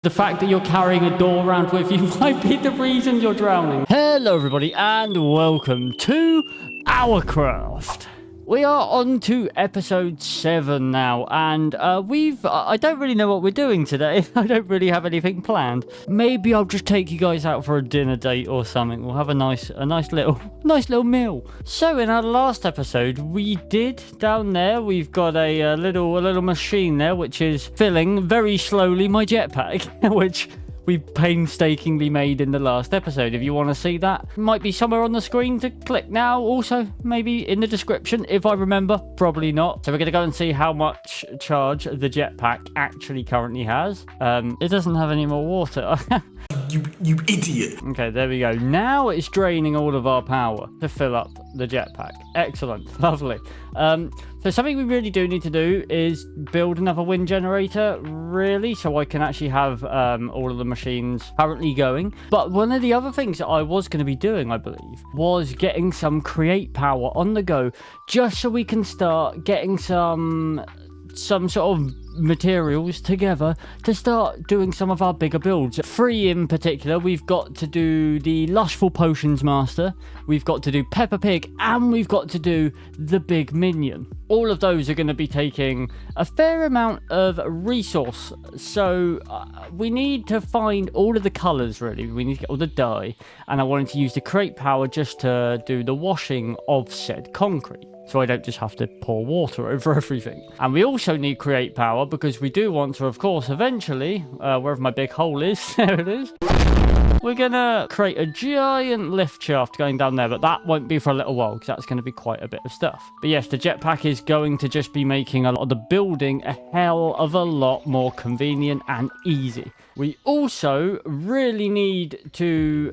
The fact that you're carrying a door around with you might be the reason you're drowning. Hello everybody and welcome to OURCRAFT. We are on to episode 7 now, and I don't really know what we're doing today. I don't really have anything planned. Maybe I'll just take you guys out for a dinner date or something. We'll have a nice little meal. So in our last episode, we did down there, we've got a little machine there, which is filling very slowly my jetpack, which we painstakingly made in the last episode. If you want to see that, it might be somewhere on the screen to click now. Also, maybe in the description, if I remember. Probably not. So we're going to go and see how much charge the jetpack actually currently has. It doesn't have any more water. You idiot. Okay, there we go. Now it's draining all of our power to fill up the jetpack. Excellent. Lovely. So something we really do need to do is build another wind generator, really, so I can actually have all of the machines currently going. But one of the other things that I was going to be doing, I believe, was getting some create power on the go, just so we can start getting some sort of materials together to start doing some of our bigger builds. 3 in particular. We've got to do the Lustful Potions Master, we've got to do Peppa Pig, and we've got to do the Big Minion. All of those are going to be taking a fair amount of resource, so we need to find all of the colours, really. We need to get all the dye, and I wanted to use the create power just to do the washing of said concrete, so I don't just have to pour water over everything. And we also need create power because we do want to, of course, eventually, wherever my big hole is, there it is, we're going to create a giant lift shaft going down there, but that won't be for a little while because that's going to be quite a bit of stuff. But yes, the jetpack is going to just be making a lot of the building a hell of a lot more convenient and easy. We also really need to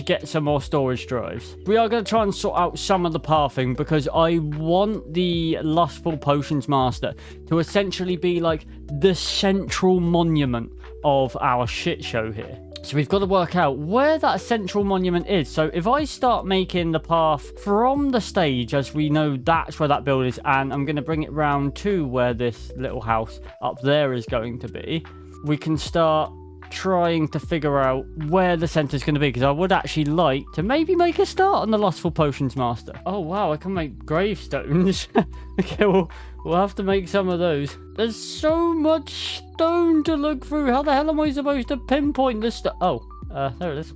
get some more storage drives. We are going to try and sort out some of the pathing because I want the Lustful Potions Master to essentially be like the central monument of our shit show here. So we've got to work out where that central monument is. So if I start making the path from the stage, as we know that's where that build is, and I'm going to bring it round to where this little house up there is going to be, we can start trying to figure out where the centre is going to be, because I would actually like to maybe make a start on the Lustful Potions Master. Oh wow, I can make gravestones. Okay, we'll have to make some of those. There's so much stone to look through. How the hell am I supposed to pinpoint this stuff? Oh, there it is.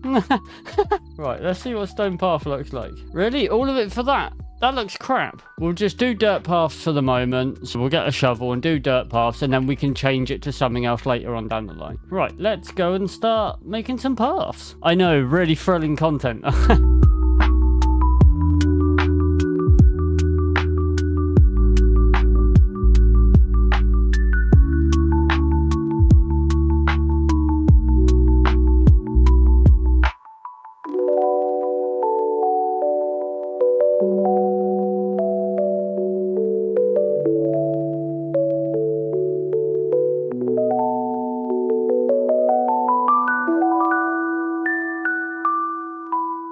Right, let's see what stone path looks like. Really? All of it for that? That looks crap. We'll just do dirt paths for the moment. So we'll get a shovel and do dirt paths, and then we can change it to something else later on down the line. Right, let's go and start making some paths. I know, really thrilling content.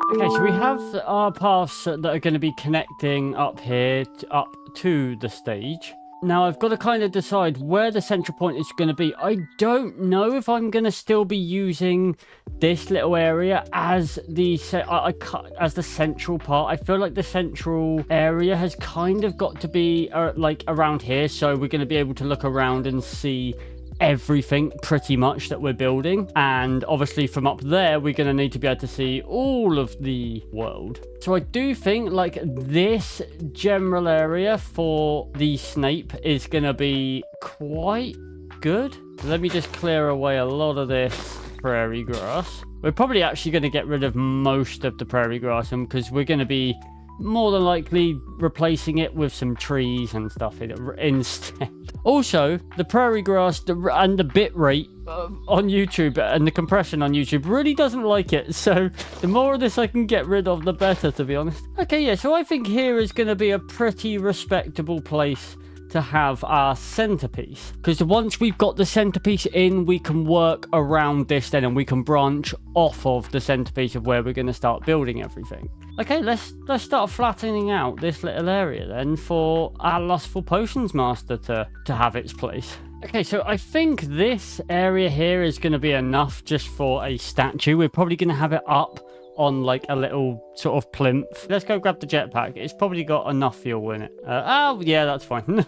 Okay, so we have our paths that are going to be connecting up here up to the stage. Now I've got to kind of decide where the central point is going to be. I don't know if I'm going to still be using this little area as the central part. I feel like the central area has kind of got to be like around here, so we're going to be able to look around and see everything pretty much that we're building, and obviously from up there we're going to need to be able to see all of the world. So I do think like this general area for the Snape is going to be quite good. Let me just clear away a lot of this prairie grass. We're probably actually going to get rid of most of the prairie grass because we're going to be more than likely replacing it with some trees and stuff instead. Also, the prairie grass and the bit rate on YouTube and the compression on YouTube really doesn't like it, so the more of this I can get rid of, the better, to be honest. Okay, yeah, so I think here is going to be a pretty respectable place to have our centerpiece, because once we've got the centerpiece in, we can work around this then, and we can branch off of the centerpiece of where we're going to start building everything. Okay, let's start flattening out this little area then for our Lustful Potions Master to have its place. Okay, so I think this area here is going to be enough just for a statue. We're probably going to have it up on like a little sort of plinth. Let's go grab the jetpack. It's probably got enough fuel in it. Oh, yeah, that's fine.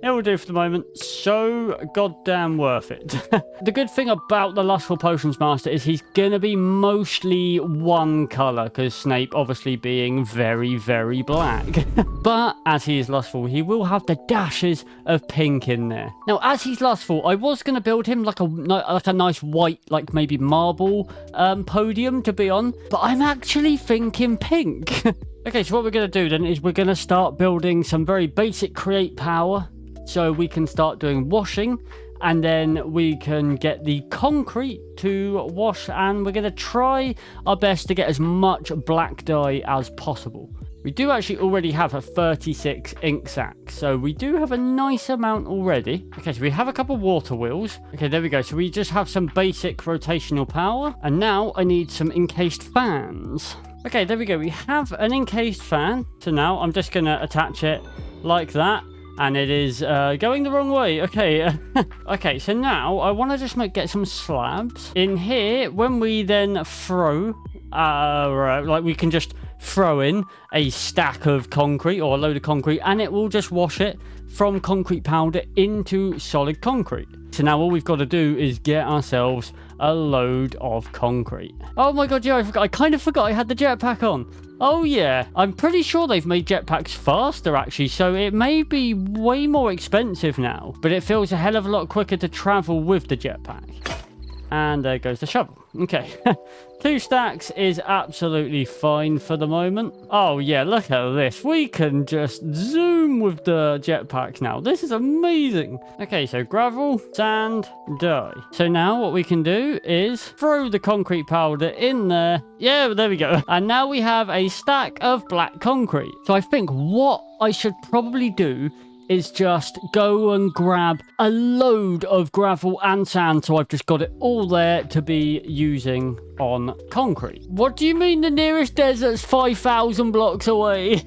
It will do for the moment. So goddamn worth it. The good thing about the Lustful Potions Master is he's gonna be mostly one color, because Snape obviously being very, very black. But as he is Lustful, he will have the dashes of pink in there. Now, as he's Lustful, I was gonna build him like a nice white, like maybe marble podium to be on, but I'm actually thinking pink. Okay, so what we're gonna do then is we're gonna start building some very basic create power. So we can start doing washing, and then we can get the concrete to wash, and we're going to try our best to get as much black dye as possible. We do actually already have a 36 ink sac, so we do have a nice amount already. Okay, so we have a couple water wheels. Okay, there we go. So we just have some basic rotational power, and now I need some encased fans. Okay, there we go. We have an encased fan. So now I'm just going to attach it like that. And it is going the wrong way. Okay. Okay, so now I want to just get some slabs. In here, when we then throw, like we can just throw in a stack of concrete or a load of concrete, and it will just wash it from concrete powder into solid concrete. So now all we've got to do is get ourselves a load of concrete. Oh my god, yeah, I kind of forgot I had the jetpack on. Oh yeah, I'm pretty sure they've made jetpacks faster actually, so it may be way more expensive now, but it feels a hell of a lot quicker to travel with the jetpack. And there goes the shovel. Okay. 2 stacks is absolutely fine for the moment. Oh yeah, look at this. We can just zoom with the jetpacks now. This is amazing. Okay, so gravel, sand, dye. So now what we can do is throw the concrete powder in there. Yeah, there we go. And now we have a stack of black concrete. So I think what I should probably do is just go and grab a load of gravel and sand, so I've just got it all there to be using on concrete. What do you mean the nearest desert's 5,000 blocks away?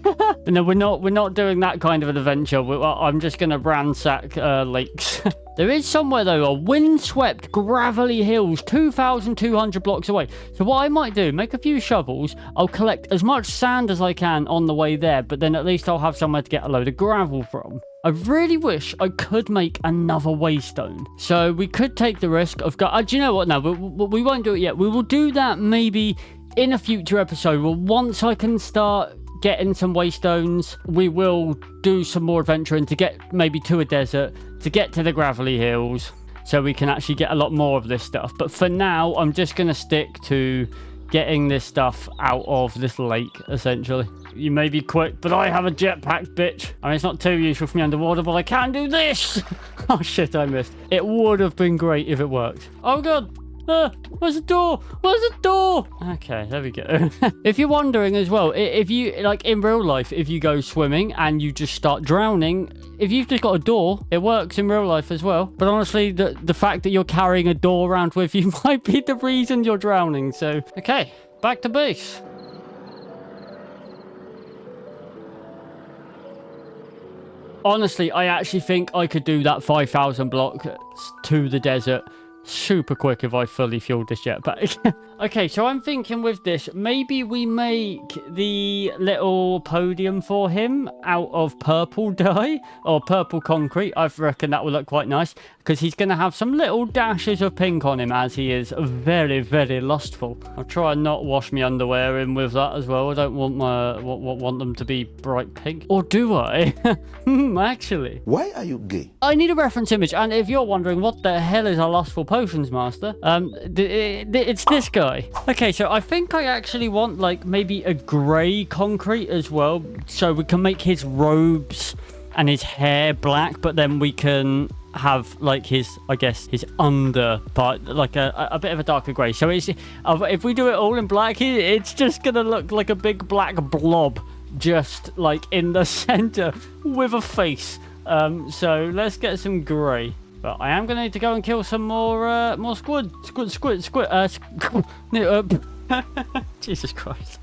No, we're not doing that kind of an adventure. I'm just gonna ransack lakes. There is somewhere though, a windswept gravelly hills 2,200 blocks away. So what I might do, make a few shovels. I'll collect as much sand as I can on the way there, but then at least I'll have somewhere to get a load of gravel from. I really wish I could make another waystone. So we could take the risk of... do you know what? No, we won't do it yet. We will do that maybe in a future episode. Well, once I can start getting some waystones, we will do some more adventuring to get maybe to a desert, to get to the gravelly hills, so we can actually get a lot more of this stuff. But for now, I'm just going to stick to getting this stuff out of this lake, essentially. You may be quick, but I have a jetpack, bitch. I mean, it's not too useful for me underwater, but I can do this. Oh, shit, I missed. It would have been great if it worked. Oh, God. Where's the door? Where's the door? Okay, there we go. If you're wondering as well, if you, like in real life, if you go swimming and you just start drowning, if you've just got a door, it works in real life as well. But honestly, the fact that you're carrying a door around with you might be the reason you're drowning. So, okay, back to base. Honestly, I actually think I could do that 5,000 block to the desert super quick if I fully fueled this jetpack. Okay, so I'm thinking with this, maybe we make the little podium for him out of purple dye or purple concrete. I reckon that will look quite nice because he's going to have some little dashes of pink on him as he is very, very lustful. I'll try and not wash my underwear in with that as well. I don't want them to be bright pink. Or do I? Actually. Why are you gay? I need a reference image, and if you're wondering what the hell is a Lustful Potions Master, it's this guy. Okay, so I think I actually want like maybe a grey concrete as well, so we can make his robes and his hair black, but then we can have like his, I guess, his under part, like a bit of a darker grey. So it's, if we do it all in black, it's just gonna look like a big black blob just like in the center with a face. So let's get some grey. But I am going to need to go and kill some more squid. Jesus Christ.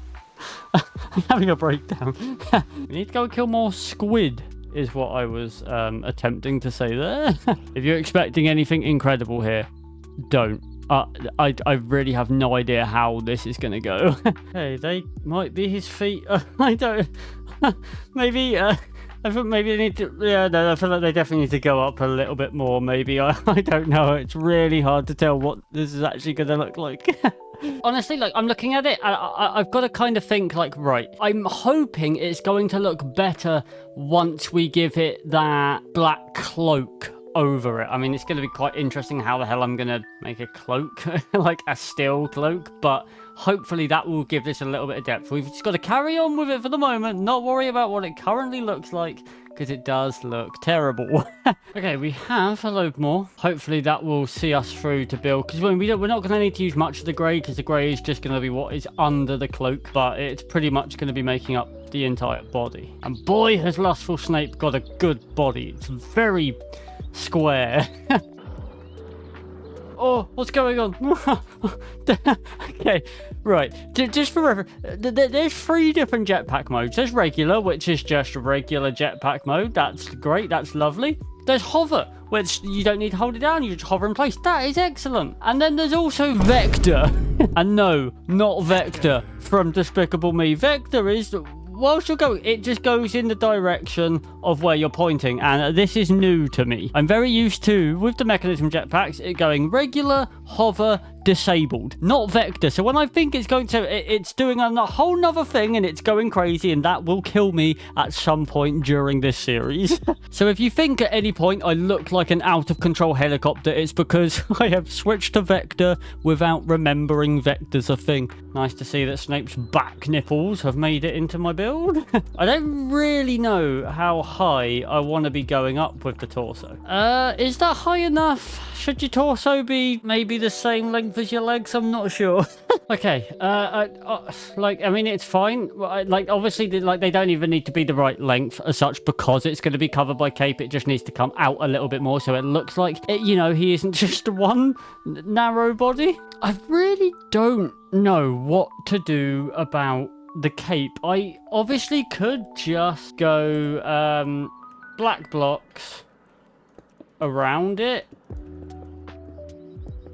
I'm having a breakdown. We need to go and kill more squid is what I was attempting to say there. If you're expecting anything incredible here, don't. I really have no idea how this is going to go. Hey, they might be his feet. I don't... Maybe... I thought maybe they need to... Yeah, no, I feel like they definitely need to go up a little bit more, maybe. I don't know. It's really hard to tell what this is actually going to look like. Honestly, like, I'm looking at it, and I've got to kind of think, like, right, I'm hoping it's going to look better once we give it that black cloak over it. I mean, it's going to be quite interesting how the hell I'm going to make a cloak, like a steel cloak, but hopefully that will give this a little bit of depth. We've just got to carry on with it for the moment, not worry about what it currently looks like, because it does look terrible. Okay, we have a load more. Hopefully that will see us through to build, because we're not going to need to use much of the grey, because the grey is just going to be what is under the cloak, but it's pretty much going to be making up the entire body. And boy, has Lustful Snape got a good body. It's very square. Oh, what's going on? Okay, right. Just for reference, there's 3 different jetpack modes. There's regular, which is just a regular jetpack mode. That's great. That's lovely. There's hover, which you don't need to hold it down. You just hover in place. That is excellent. And then there's also vector. And no, not vector from Despicable Me. Vector is... Whilst you're going, it just goes in the direction of where you're pointing, and this is new to me. I'm very used to, with the mechanism jetpacks, it going regular, hover, disabled, not vector. So when I think it's going to, it's doing a whole nother thing, and it's going crazy, and that will kill me at some point during this series. So if you think at any point I look like an out-of-control helicopter, it's because I have switched to vector without remembering vector's a thing. Nice to see that Snape's back nipples have made it into my build. I don't really know how high I want to be going up with the torso. Is that high enough? Should your torso be maybe the same length as your legs? I'm not sure. Okay, like, I mean, it's fine. Like, obviously, like, they don't even need to be the right length as such, because it's going to be covered by cape. It just needs to come out a little bit more, so it looks like, you know, he isn't just one narrow body. I really don't know what to do about the cape. I obviously could just go black blocks around it,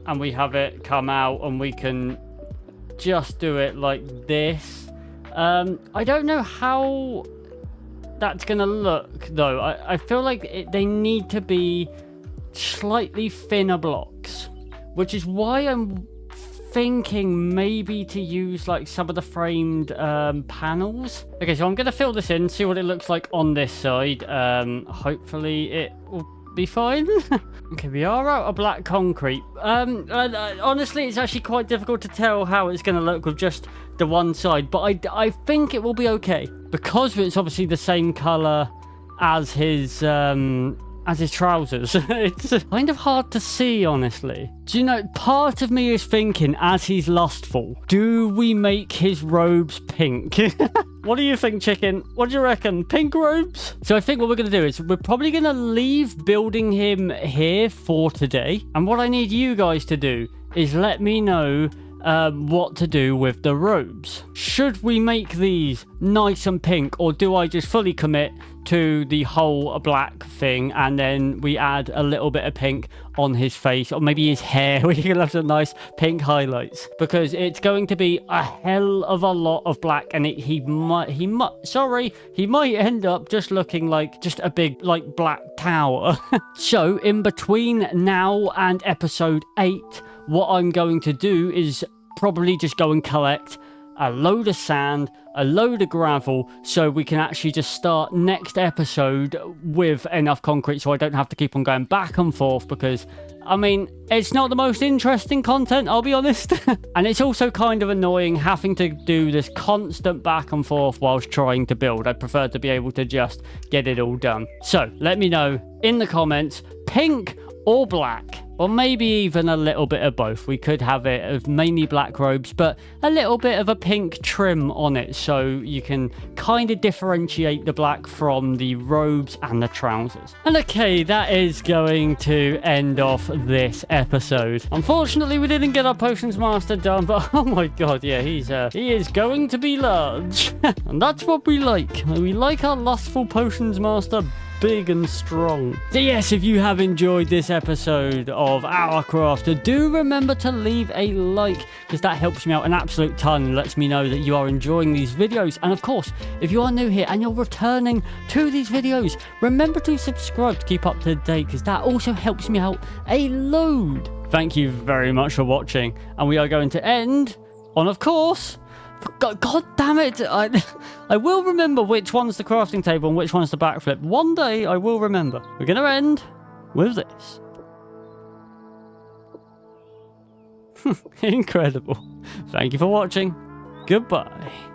and we have it come out, and we can just do it like this. I don't know how that's gonna look, though. I feel like they need to be slightly thinner blocks, which is why I'm thinking maybe to use like some of the framed panels. Okay, so I'm gonna fill this in, see what it looks like on this side. Hopefully it will be fine. Okay, we are out of black concrete. Honestly, it's actually quite difficult to tell how it's going to look with just the one side, but I think it will be okay, because it's obviously the same color as his trousers. It's kind of hard to see, honestly. Do you know, part of me is thinking, as he's lustful, do we make his robes pink? What do you think, chicken? What do you reckon? Pink robes? So I think what we're going to do is we're probably going to leave building him here for today. And what I need you guys to do is let me know what to do with the robes. Should we make these nice and pink, or do I just fully commit to the whole black thing, and then we add a little bit of pink on his face, or maybe his hair? We can have some nice pink highlights, because it's going to be a hell of a lot of black, and he might end up just looking like just a big like black tower. So in between now and episode 8, what I'm going to do is probably just go and collect a load of sand, a load of gravel, so we can actually just start next episode with enough concrete, so I don't have to keep on going back and forth, because, I mean, it's not the most interesting content, I'll be honest. And it's also kind of annoying having to do this constant back and forth whilst trying to build. I prefer to be able to just get it all done. So let me know in the comments, pink or black. Or maybe even a little bit of both. We could have it of mainly black robes, but a little bit of a pink trim on it, so you can kind of differentiate the black from the robes and the trousers. And okay, that is going to end off this episode. Unfortunately, we didn't get our Potions Master done, but oh my god, yeah, he is going to be large. And that's what we like. We like our Lustful Potions Master big and strong. So yes, if you have enjoyed this episode of OURCRAFT, do remember to leave a like, because that helps me out an absolute ton and lets me know that you are enjoying these videos. And of course, if you are new here and you're returning to these videos, remember to subscribe to keep up to date, because that also helps me out a load. Thank you very much for watching, and we are going to end on, of course, God damn it, I will remember which one's the crafting table and which one's the backflip. One day I will remember. We're going to end with this. Incredible. Thank you for watching. Goodbye.